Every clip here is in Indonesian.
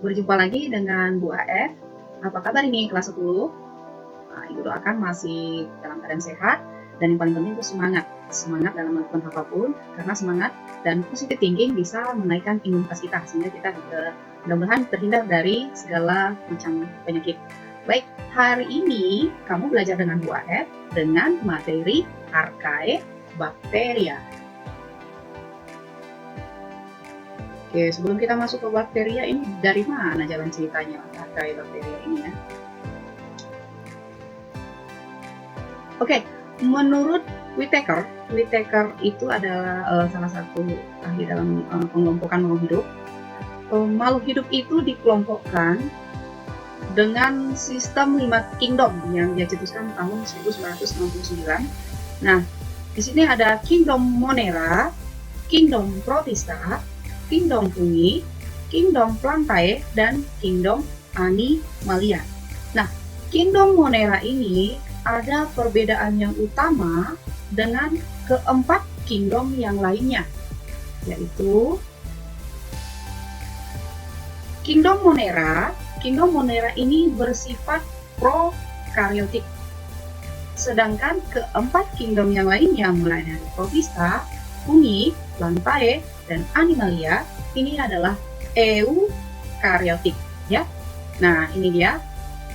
Berjumpa lagi dengan Bu AF. Apa kabar ini kelas 10? Ibu doakan masih dalam keadaan sehat, dan yang paling penting itu semangat. Semangat dalam melakukan apapun, karena semangat dan positive thinking bisa menaikkan imunitas kita, sehingga kita mudah-mudahan terhindar dari segala macam penyakit. Baik, hari ini kamu belajar dengan Bu AF dengan materi Archaea Bacteria. Oke, sebelum kita masuk ke bakteria, ini dari mana jalan ceritanya Archaea Bacteria ini ya? Oke, menurut Whittaker itu adalah salah satu ahli dalam pengelompokan makhluk hidup. Makhluk hidup itu dikelompokkan dengan sistem 5 kingdom yang dia cetuskan tahun 1969. Nah, di sini ada Kingdom Monera, Kingdom Protista, Kingdom Fungi, Kingdom Plantae, dan Kingdom Animalia. Nah, Kingdom Monera ini ada perbedaan yang utama dengan keempat kingdom yang lainnya, yaitu Kingdom Monera. Kingdom Monera ini bersifat prokaryotik, sedangkan keempat kingdom yang lainnya mulai dari Protista, Fungi, Plantae, dan Animalia ini adalah eukaryotik ya. Nah, ini dia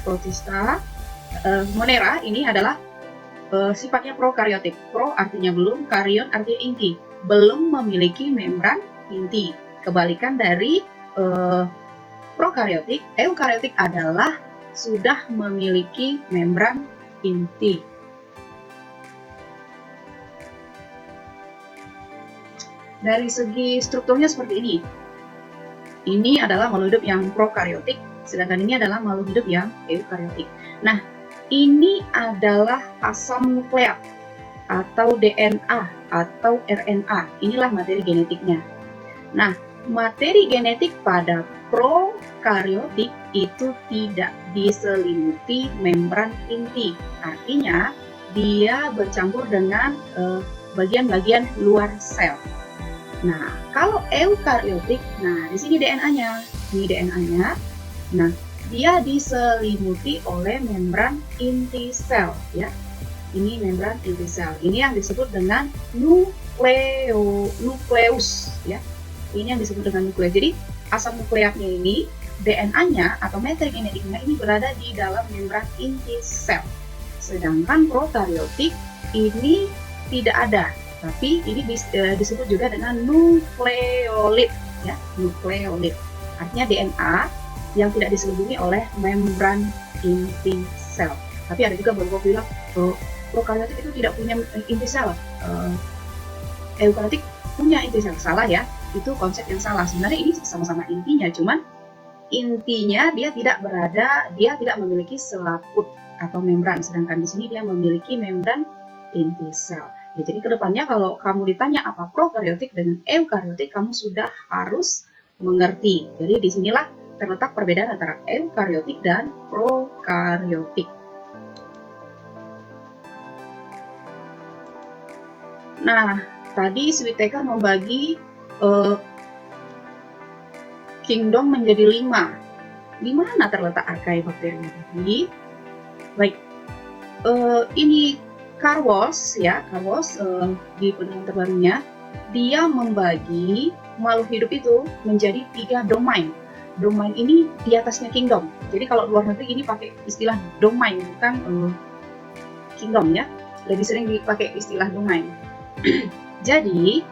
Protista, Monera ini adalah sifatnya prokaryotik. Pro artinya belum, karyon artinya inti, belum memiliki membran inti. Kebalikan dari prokaryotik, eukaryotik adalah sudah memiliki membran inti. Dari segi strukturnya seperti ini. Ini adalah makhluk hidup yang prokaryotik, sedangkan ini adalah makhluk hidup yang eukaryotik. Nah, ini adalah asam nukleat atau DNA atau RNA. Inilah materi genetiknya. Nah, materi genetik pada prokaryotik itu tidak diselimuti membran inti. Artinya, dia bercampur dengan bagian-bagian luar sel. Nah, kalau eukaryotik, nah di sini DNA-nya. Ini DNA-nya. Nah, dia diselimuti oleh membran inti sel ya. Ini membran inti sel. Ini yang disebut dengan nukleus ya. Ini yang disebut dengan nukleus. Jadi asam nukleatnya ini, DNA-nya atau materi genetiknya ini berada di dalam membran inti sel. Sedangkan prokaryotik ini tidak ada, tapi ini disebut juga dengan nukleolid ya, nukleolid. Artinya DNA yang tidak diselimuti oleh membran inti sel. Tapi ada juga beberapa bilang prokaryotik itu tidak punya inti sel, eukaryotik punya inti sel. Salah ya, itu konsep yang salah. Sebenarnya ini sama-sama intinya, cuman intinya dia tidak memiliki selaput atau membran, sedangkan di sini dia memiliki membran inti sel. Ya, jadi kedepannya kalau kamu ditanya apa prokaryotik dengan eukaryotik, kamu sudah harus mengerti. Jadi disinilah terletak perbedaan antara eukaryotik dan prokaryotik. Nah, tadi Whittaker membagi kingdom menjadi 5. Di mana terletak Archaea Bacteria tadi? Baik, ini Carl Woese ya, Carl Woese di penelitian terbarunya dia membagi makhluk hidup itu menjadi 3 domain. Domain ini di atasnya kingdom. Jadi kalau luar negeri ini pakai istilah domain, bukan kingdom ya. Lebih sering dipakai istilah domain. Jadi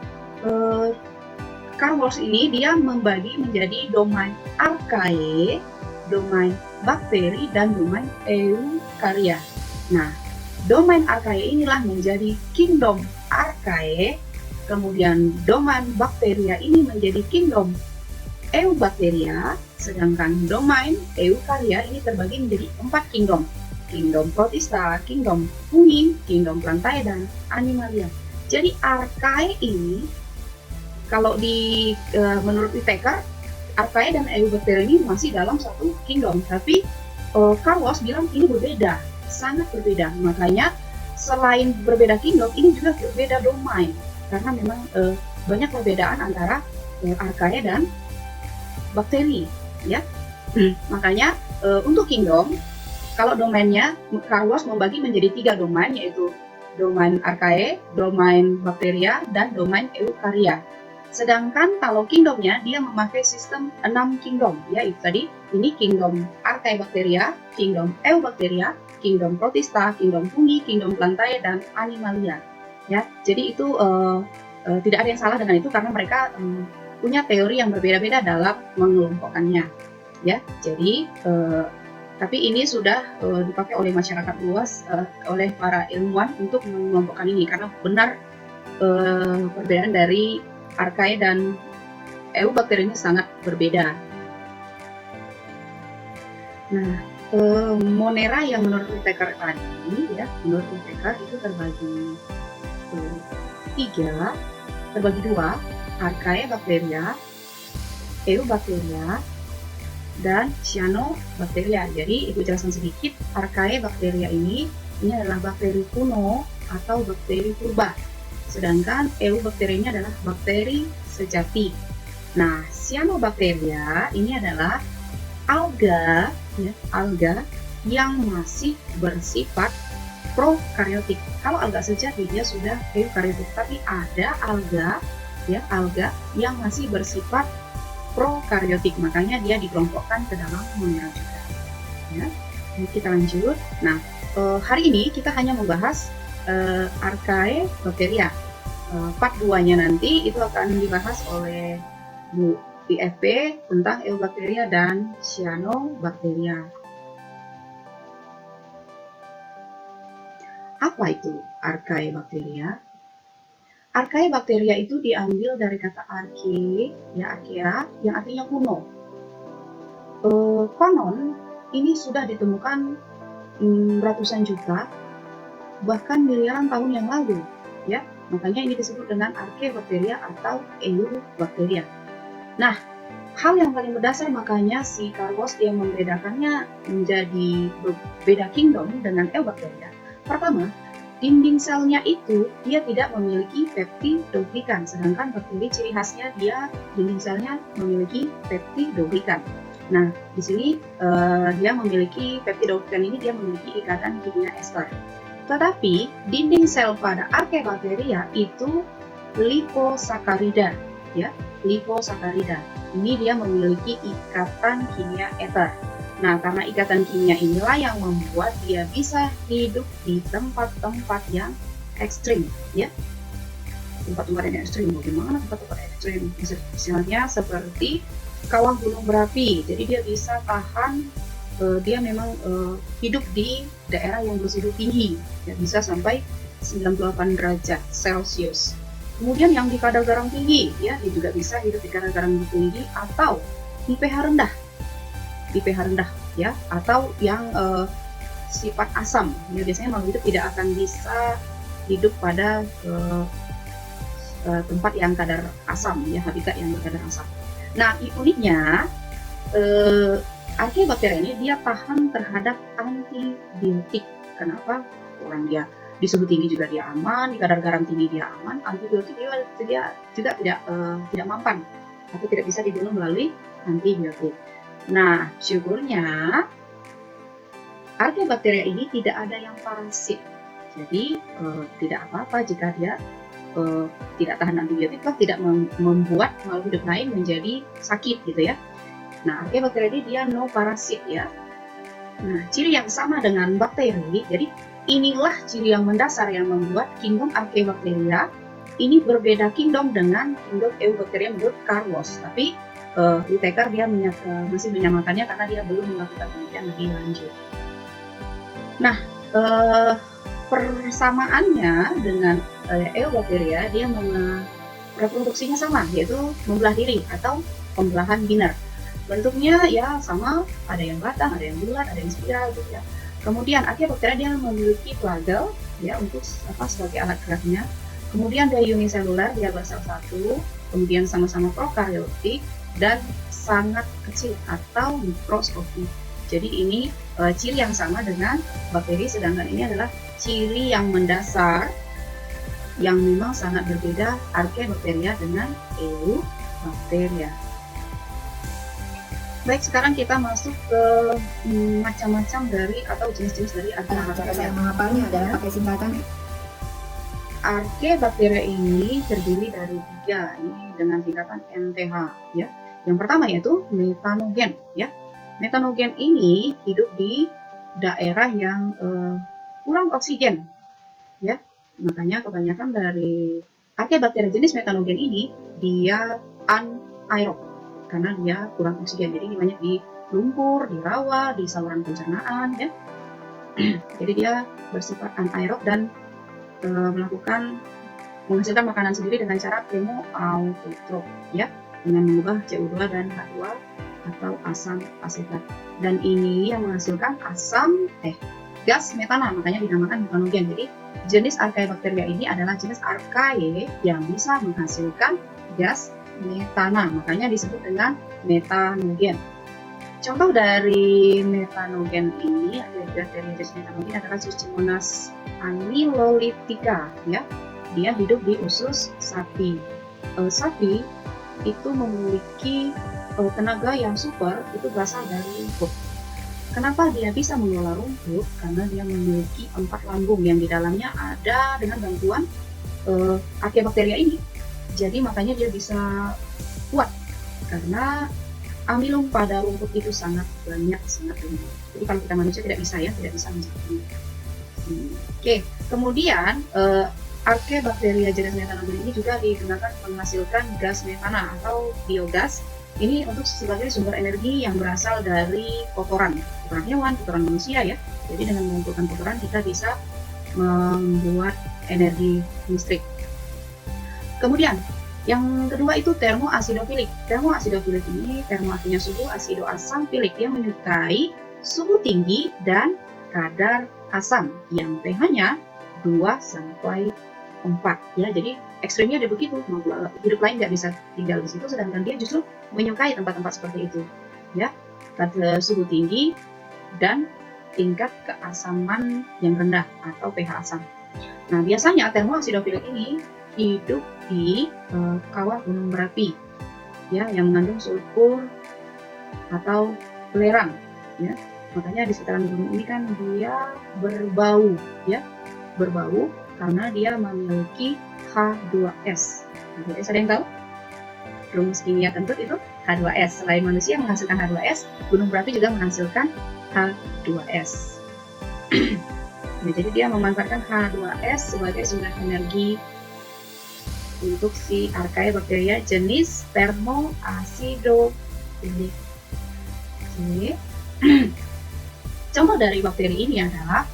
Carl Woese ini dia membagi menjadi domain Archaea, domain bakteri, dan domain eukarya. Nah, domain Archaea inilah menjadi kingdom Archaea, kemudian domain bakteria ini menjadi kingdom Eubacteria, sedangkan domain eukarya ini terbagi menjadi 4 kingdom. Kingdom Protista, Kingdom Fungi, Kingdom Plantae, dan Animalia. Jadi Archaea ini kalau menurut Whittaker, Archaea dan Eubacteria ini masih dalam satu kingdom, tapi Carl Woese bilang ini berbeda, sangat berbeda. Makanya selain berbeda kingdom, ini juga berbeda domain, karena memang banyak perbedaan antara archaea dan bakteri, ya. Makanya untuk kingdom, kalau domainnya Carlos membagi menjadi 3 domain, yaitu domain archaea, domain bakteria, dan domain eukarya. Sedangkan kalau kingdomnya dia memakai sistem 6 kingdom, yaitu tadi ini kingdom Archaebacteria, kingdom Eubacteria, kingdom Protista, kingdom Fungi, kingdom Plantae, dan Animalia. Ya, jadi itu tidak ada yang salah dengan itu karena mereka punya teori yang berbeda-beda dalam mengelompokkannya. Ya, jadi tapi ini sudah dipakai oleh masyarakat luas, oleh para ilmuwan untuk mengelompokkan ini karena benar perbedaan dari archaea dan eubacteria ini sangat berbeda. Nah, Monera yang menurut Whittaker tadi, ya, menurut Whittaker itu terbagi 2, Archaebacteria, Eubacteria, dan Cyanobacteria. Jadi, Ibu jelaskan sedikit, Archaebacteria ini adalah bakteri kuno atau bakteri purba. Sedangkan Eubacteria ini adalah bakteri sejati. Nah, Cyanobacteria ini adalah alga, ya, alga yang masih bersifat prokaryotik. Kalau alga sejati dia sudah eukaryotik, tapi ada alga, ya, alga yang masih bersifat prokaryotik, makanya dia dikelompokkan ke dalam Monera juga. Ya, kita lanjut. Nah, hari ini kita hanya membahas Archaebacteria. Part 2-nya nanti itu akan dibahas oleh Bu IFP tentang Eubacteria dan Cyanobacteria. Apa itu Archaebacteria? Archaebacteria itu diambil dari kata arche, ya, archaea, yang artinya kuno. Konon ini sudah ditemukan ratusan juta, bahkan miliaran tahun yang lalu, ya. Makanya ini disebut dengan Archaebacteria atau Eubacteria. Nah, hal yang paling mendasar makanya si Carlos dia membedakannya menjadi beda kingdom dengan Eubacteria. Pertama, dinding selnya itu dia tidak memiliki peptidoglikan, sedangkan bakteri ciri khasnya dia dinding selnya memiliki peptidoglikan. Nah, di sini dia memiliki peptidoglikan ini dia memiliki ikatan kimia ester. Tetapi dinding sel pada Archaebacteria itu liposakarida, ya, liposakarida. Ini dia memiliki ikatan kimia ether. Nah, karena ikatan kimia inilah yang membuat dia bisa hidup di tempat-tempat yang ekstrim, ya. Tempat-tempat yang ekstrim, bagaimana tempat-tempat ekstrim? Misalnya seperti kawah gunung berapi, jadi dia bisa tahan, dia memang hidup di daerah yang bersuhu tinggi, ya, bisa sampai 98 derajat Celcius. Kemudian yang di kadar garam tinggi, ya, dia juga bisa hidup di kadar garam tinggi atau di pH rendah, ya, atau yang sifat asam. Ya, biasanya makhluk hidup tidak akan bisa hidup pada tempat yang kadar asam, ya, habitat yang berkadar asam. Nah, uniknya Archaebacteria ini dia tahan terhadap antibiotik. Kenapa? Orang dia di suhu tinggi juga dia aman, di kadar garam tinggi dia aman, antibiotik dia juga tidak mampan atau tidak bisa dibunuh melalui antibiotik. Nah, syukurnya Archaebacteria ini tidak ada yang parasit, jadi tidak apa-apa jika dia tidak tahan antibiotik, tidak membuat makhluk hidup lain menjadi sakit, gitu ya. Nah, Archaebacteria ini dia no parasit, ya. Nah, ciri yang sama dengan bakteri, jadi inilah ciri yang mendasar yang membuat kingdom Archaebacteria ini berbeda kingdom dengan kingdom Eubacteria menurut Carlos. Tapi Whittaker dia masih menyamakannya karena dia belum melakukan penelitian lebih lanjut. Nah, persamaannya dengan Eubacteria, dia reproduksinya sama, yaitu membelah diri atau pembelahan biner. Bentuknya ya sama, ada yang batang, ada yang bulat, ada yang spiral, gitu ya. Kemudian Archaebacteria dia memiliki flagel, ya, untuk sebagai alat geraknya. Kemudian dia uniselular, dia bersel satu, kemudian sama-sama prokaryotik dan sangat kecil atau mikroskopik. Jadi ini ciri yang sama dengan bakteri, sedangkan ini adalah ciri yang mendasar yang memang sangat berbeda Archaebacteria dengan Eubacteria. bakteria. Baik, sekarang kita masuk ke macam-macam dari atau jenis-jenis dari Cara saya menghafalnya adalah pakai singkatan. Archaebacteria ini terdiri dari 3 ini dengan singkatan MTH ya. Yang pertama yaitu metanogen ya. Metanogen ini hidup di daerah yang kurang oksigen ya. Makanya kebanyakan dari Archaebacteria jenis metanogen ini dia anaerob karena dia kurang oksigen. Jadi banyak di lumpur, di rawa, di saluran pencernaan ya. Jadi dia bersifat anaerob dan menghasilkan makanan sendiri dengan cara chemoautotrof ya, dengan mengubah CO2 dan H2 atau asam asetat. Dan ini yang menghasilkan gas metana, makanya dinamakan metanogen. Jadi jenis Archaebacteria ini adalah jenis archaea yang bisa menghasilkan gas metana, makanya disebut dengan metanogen. Contoh dari metanogen ini, dari jenis metanogen adalah Suchomonas amylolithica ya. Dia hidup di usus sapi. Sapi itu memiliki tenaga yang super, itu berasal dari rumput. Kenapa dia bisa mengelola rumput? Karena dia memiliki 4 lambung yang di dalamnya ada dengan bantuan Archaebacteria ini. Jadi makanya dia bisa kuat karena amilum pada rumput itu sangat banyak, sangat banyak. Jadi kalau kita manusia tidak bisa mencapai. Oke, kemudian Archaebacteria jenis metanogen ini juga digunakan menghasilkan gas metana atau biogas. Ini untuk sebagai sumber energi yang berasal dari kotoran hewan, kotoran manusia ya. Jadi dengan mengumpulkan kotoran kita bisa membuat energi listrik. Kemudian yang kedua itu termoasidofilik. Termoasidofilik ini termo artinya suhu, asido asam, filik yang menyukai suhu tinggi dan kadar asam yang pH-nya 2 sampai 4 ya. Jadi ekstrimnya ada begitu, hidup lain nggak bisa tinggal di situ, sedangkan dia justru menyukai tempat-tempat seperti itu ya. Pada suhu tinggi dan tingkat keasaman yang rendah atau pH asam. Nah, biasanya termoasidofilik ini hidup di kawah gunung berapi ya, yang mengandung sulfur atau belerang ya. Makanya di sekitaran gunung ini kan dia berbau ya, berbau karena dia memiliki H2S. H2S ada yang tahu? Rumus kimia kentut itu H2S. Selain manusia menghasilkan H2S, gunung berapi juga menghasilkan H2S. Ya, jadi dia memanfaatkan H2S sebagai sumber energi untuk si Archaebacteria jenis termoasidofilik. Oke. Contoh dari bakteri ini adalah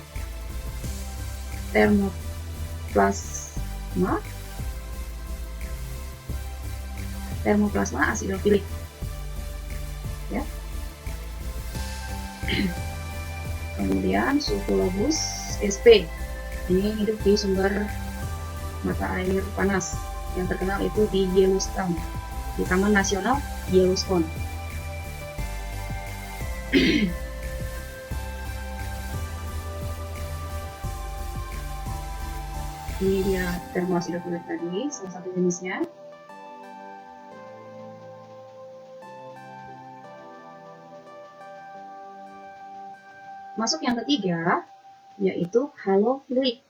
Thermoplasma acidophilic ya. Kemudian Sulfolobus sp. Ini hidup di sumber mata air panas yang terkenal itu di Yellowstone, di Taman Nasional Yellowstone. Ini dia termoasidofilik tadi, salah satu jenisnya. Masuk yang ketiga, yaitu halofilik.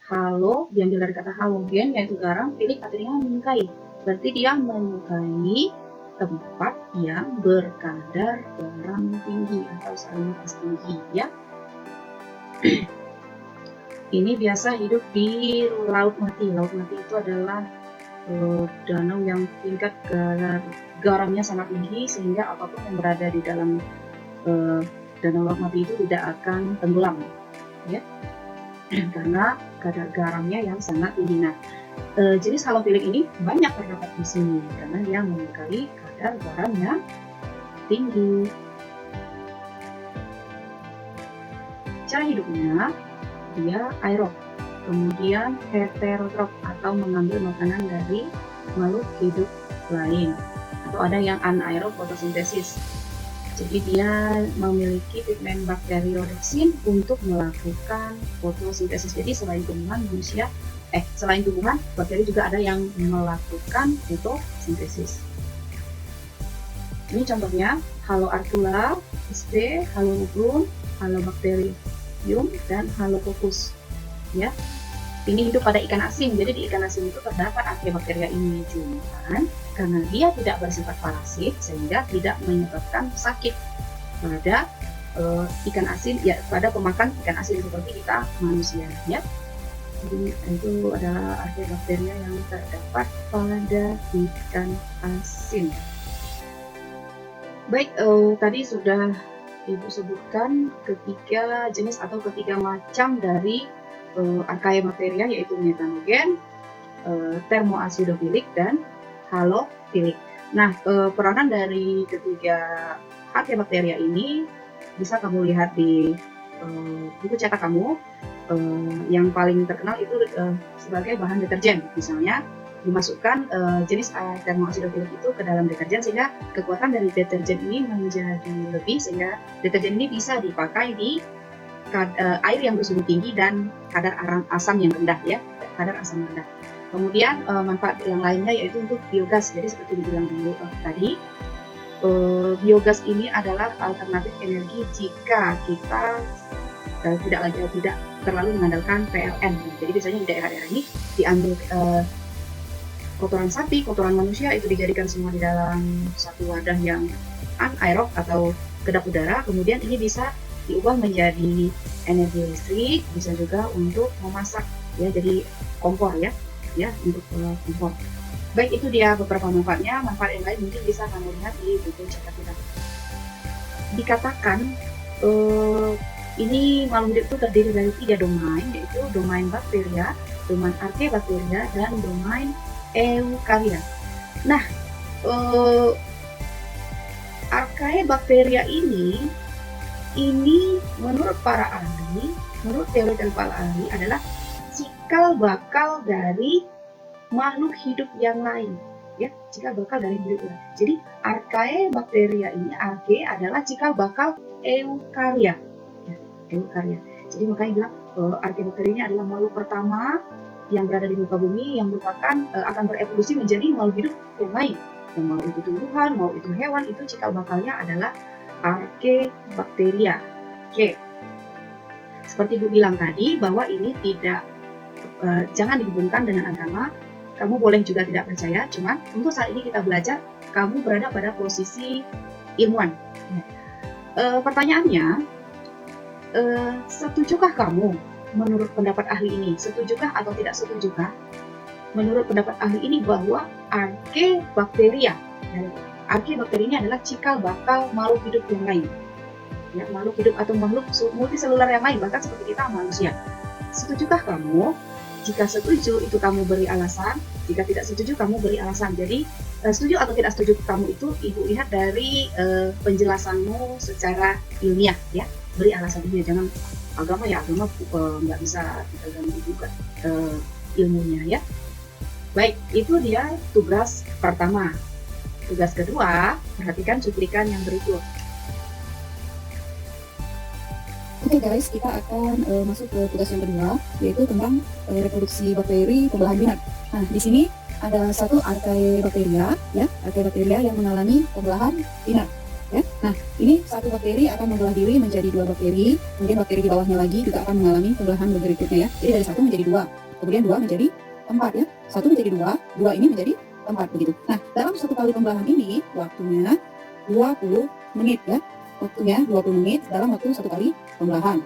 Halo diambil dari kata halogen, yaitu garam, filik artinya menyukai. Berarti dia menyukai tempat yang berkadar garam tinggi atau salinitas tinggi ya. Ini biasa hidup di laut mati. Laut mati itu adalah danau yang tingkat garamnya sangat tinggi sehingga apapun yang berada di dalam danau laut mati itu tidak akan tenggelam ya, karena kadar garamnya yang sangat tinggi. Nah, jenis halofilik ini banyak terdapat di sini karena dia menyukai kadar garam yang tinggi. Cara hidupnya dia aerob, kemudian heterotrof atau mengambil makanan dari makhluk hidup lain, atau ada yang anaerob fotosintesis. Jadi dia memiliki pigmen bakteriodeksin untuk melakukan fotosintesis. Jadi selain tumbuhan bakteri juga ada yang melakukan fotosintesis. Ini contohnya Haloarctula, sp, Halobacterium, Halobacterium, dan Halococcus. Ya, ini hidup pada ikan asin. Jadi di ikan asin itu terdapat Archaebacteria ini, cuman karena dia tidak bersifat parasit sehingga tidak menyebabkan sakit pada ikan asin, ya pada pemakan ikan asin seperti kita manusia. Ya, jadi itu adalah Archaebacteria yang terdapat pada ikan asin. Baik, tadi sudah Ibu sebutkan ketiga jenis atau ketiga macam dari Archaebacteria, yaitu metanogen, thermoacidophilic, dan halophilic. Nah, peranan dari ketiga Archaebacteria ini bisa kamu lihat di buku cetak kamu. Yang paling terkenal itu sebagai bahan deterjen. Misalnya dimasukkan jenis thermoacidophilic itu ke dalam deterjen sehingga kekuatan dari deterjen ini menjadi lebih, sehingga deterjen ini bisa dipakai di air yang bersuhu tinggi dan kadar asam yang rendah, ya, kadar asam rendah. Kemudian manfaat yang lainnya yaitu untuk biogas. Jadi seperti dibilang dulu tadi, biogas ini adalah alternatif energi jika kita tidak terlalu mengandalkan PLN. Jadi biasanya di daerah-daerah ini diambil kotoran sapi, kotoran manusia, itu dijadikan semua di dalam satu wadah yang anaerob atau kedap udara. Kemudian ini bisa diubah menjadi energi listrik, bisa juga untuk memasak, ya, jadi kompor, ya untuk kompor. Baik, itu dia beberapa manfaatnya. Manfaat yang lain mungkin bisa kamu lihat di buku cetak kita. Dikatakan ini makhluk hidup itu terdiri dari 3 domain, yaitu domain bakteria, domain Archaebacteria, dan domain eukarya. Nah, Archaebacteria ini menurut para ahli, menurut teori dari para ahli adalah cikal bakal dari makhluk hidup yang lain, ya, cikal bakal dari hidup lain. Jadi Archaebacteria ini, Archae adalah cikal bakal eukarya, ya, eukarya. Jadi makanya bilang Archaebacteria ini adalah makhluk pertama yang berada di muka bumi yang merupakan akan berevolusi menjadi makhluk hidup yang lain. Yang mau itu tumbuhan, mau itu hewan, itu cikal bakalnya adalah Archaebacteria. Oke. Seperti Ibu bilang tadi, bahwa ini tidak jangan dihubungkan dengan agama. Kamu boleh juga tidak percaya, cuman untuk saat ini kita belajar, kamu berada pada posisi ilmuwan. Pertanyaannya, setujukah kamu menurut pendapat ahli ini? Setujukah atau tidak setujukah menurut pendapat ahli ini bahwa Archaebacteria ini adalah cikal bakal makhluk hidup yang lain, ya, makhluk hidup atau makhluk multiselular yang lain, bahkan seperti kita manusia? Setujukah kamu? Jika setuju, itu kamu beri alasan. Jika tidak setuju, kamu beri alasan. Jadi setuju atau tidak setuju kamu itu Ibu lihat dari penjelasanmu secara ilmiah, ya, beri alasan ini. Jangan agama nggak bisa kita ganggu juga ilmunya, ya. Baik, itu dia tugas pertama. Tugas kedua, perhatikan cuplikan yang berikut. Oke guys, kita akan masuk ke tugas yang kedua, yaitu tentang reproduksi bakteri pembelahan binar. Nah, di sini ada satu Archaebacteria, ya, Archaebacteria yang mengalami pembelahan binar. Ya. Nah, ini satu bakteri akan membelah diri menjadi 2 bakteri, kemudian bakteri di bawahnya lagi juga akan mengalami pembelahan berikutnya, ya. Jadi dari 1 menjadi 2, kemudian 2 menjadi 4, ya. 1 menjadi 2, 2 ini menjadi 4 begitu. Nah, dalam satu kali pembelahan ini waktunya 20 menit, ya. Waktunya 20 menit dalam waktu satu kali pembelahan.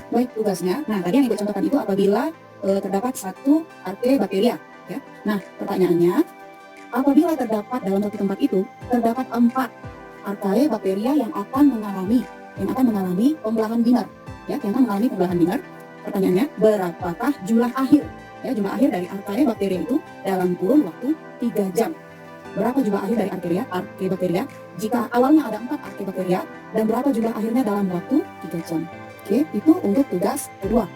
Baik, tugasnya. Nah, tadi yang Ibu contohkan itu apabila terdapat satu Archaebacteria, ya. Nah, pertanyaannya, apabila terdapat dalam satu tempat itu terdapat 4 Archaebacteria yang akan mengalami pembelahan binar, ya, yang akan mengalami pembelahan binar. Pertanyaannya, berapakah jumlah akhir, ya, jumlah akhir dari Archaebacteria itu dalam kurun waktu 3 jam? Berapa jumlah akhir dari Archaebacteria jika awalnya ada 4 Archaebacteria, dan berapa jumlah akhirnya dalam waktu 3 jam? Oke, itu untuk tugas kedua.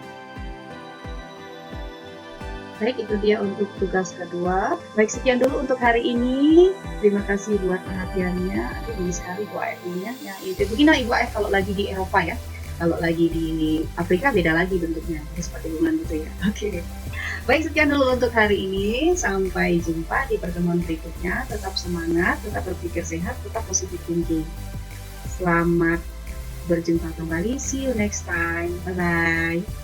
Baik, itu dia untuk tugas kedua. Baik, sekian dulu untuk hari ini. Terima kasih buat perhatiannya. Ini sekali Bu AF-nya. Ya, itu begini Ibu AF kalau lagi di Eropa, ya. Kalau lagi di Afrika beda lagi bentuknya, seperti bunglon gitu ya. Oke. Baik, sekian dulu untuk hari ini. Sampai jumpa di pertemuan berikutnya. Tetap semangat, tetap berpikir sehat, tetap positif thinking. Selamat berjumpa kembali. See you next time. Bye-bye.